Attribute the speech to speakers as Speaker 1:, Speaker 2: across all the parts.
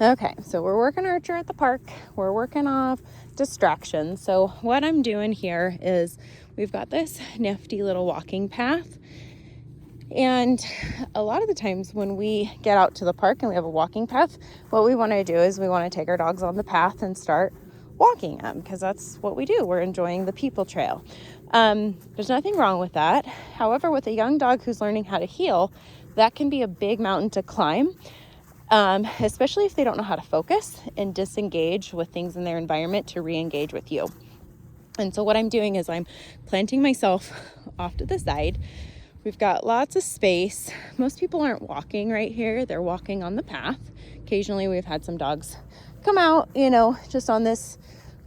Speaker 1: Okay, so we're working Archer at the park. We're working off distractions. So what I'm doing here is we've got this nifty little walking path. And a lot of the times when we get out to the park and we have a walking path, what we want to do is we want to take our dogs on the path and start walking them, because that's what we do. We're enjoying the people trail. There's nothing wrong with that. However, with a young dog who's learning how to heel, that can be a big mountain to climb. Especially if they don't know how to focus and disengage with things in their environment to re-engage with you. And so what I'm doing is I'm planting myself off to the side. We've got lots of space. Most people aren't walking right here. They're walking on the path. Occasionally we've had some dogs come out, just on this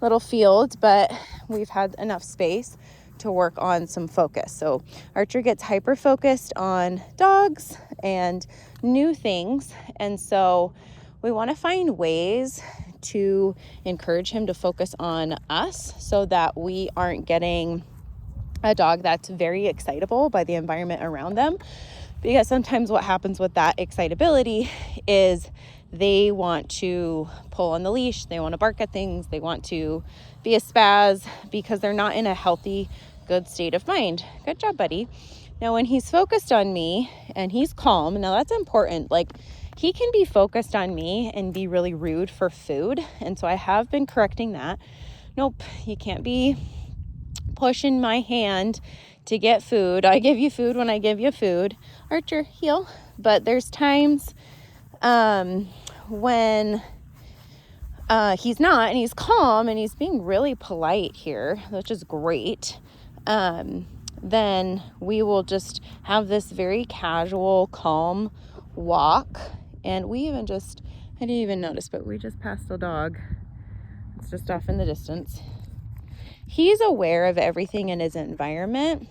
Speaker 1: little field, but we've had enough space to work on some focus. So Archer gets hyper focused on dogs and new things. And so we want to find ways to encourage him to focus on us so that we aren't getting a dog that's very excitable by the environment around them. Because sometimes what happens with that excitability is they want to pull on the leash, they want to bark at things, they want to be a spaz because they're not in a healthy, good state of mind. Good job, buddy. Now, when he's focused on me and he's calm, now that's important. Like, he can be focused on me and be really rude for food. And so I have been correcting that. Nope, you can't be pushing my hand to get food. I give you food when I give you food. Archer, heel. But there's times when he's not, and he's calm and he's being really polite here, which is great. Then we will just have this very casual, calm walk. And we even I didn't even notice, but we just passed a dog. It's just off in the distance. He's aware of everything in his environment.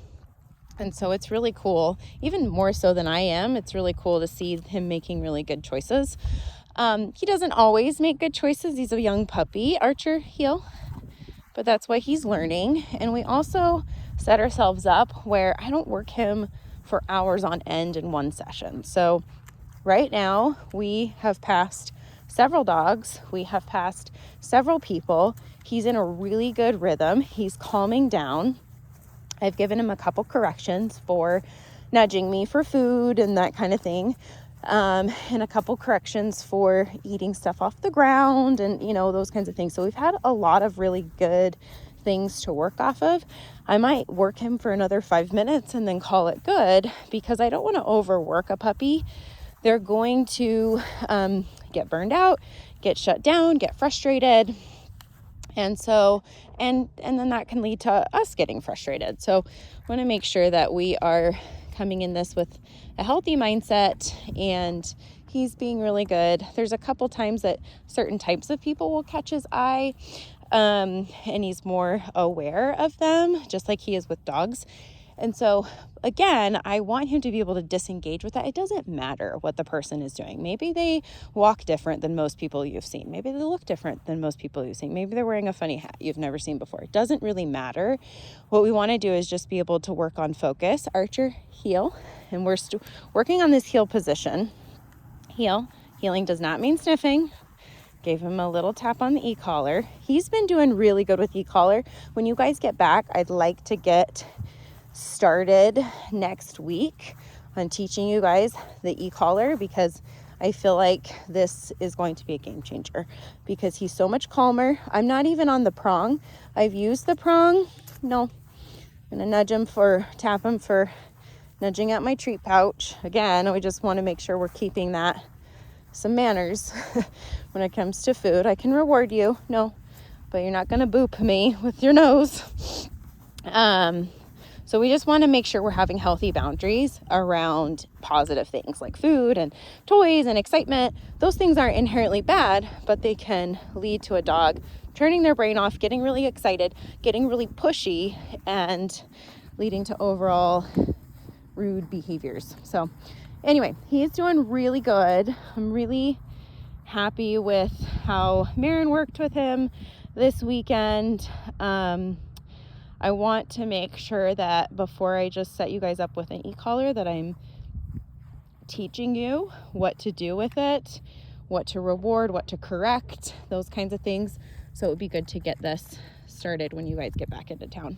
Speaker 1: And so it's really cool, even more so than I am. It's really cool to see him making really good choices. He doesn't always make good choices. He's a young puppy. Archer, heel. But that's what he's learning. And we also set ourselves up where I don't work him for hours on end in one session. So right now we have passed several dogs. We have passed several people. He's in a really good rhythm. He's calming down. I've given him a couple corrections for nudging me for food and that kind of thing. And a couple corrections for eating stuff off the ground and, those kinds of things. So we've had a lot of really good things to work off of. I might work him for another 5 minutes and then call it good, because I don't want to overwork a puppy. They're going to get burned out, get shut down, get frustrated. And so, and then that can lead to us getting frustrated. So I want to make sure that we are coming in this with a healthy mindset, and he's being really good. There's a couple times that certain types of people will catch his eye, and he's more aware of them, just like he is with dogs. And so again, I want him to be able to disengage with that. It doesn't matter what the person is doing. Maybe they walk different than most people you've seen. Maybe they look different than most people you've seen. Maybe they're wearing a funny hat you've never seen before. It doesn't really matter. What we want to do is just be able to work on focus. Archer, heel. And we're working on this heel position. Heel. Heeling does not mean sniffing. Gave him a little tap on the e-collar. He's been doing really good with e-collar. When you guys get back, I'd like to get started next week on teaching you guys the e-collar, because I feel like this is going to be a game changer, because he's so much calmer. I'm not even on the prong. I've used the prong. No, I'm gonna tap him for nudging at my treat pouch. Again, we just want to make sure we're keeping that some manners when it comes to food. I can reward you, no, but you're not gonna boop me with your nose. So we just want to make sure we're having healthy boundaries around positive things like food and toys and excitement. Those things aren't inherently bad, but they can lead to a dog turning their brain off, getting really excited, getting really pushy, and leading to overall rude behaviors. So anyway, he's doing really good. I'm really happy with how Marin worked with him this weekend. I want to make sure that before I just set you guys up with an e-collar, that I'm teaching you what to do with it, what to reward, what to correct, those kinds of things. So it would be good to get this started when you guys get back into town.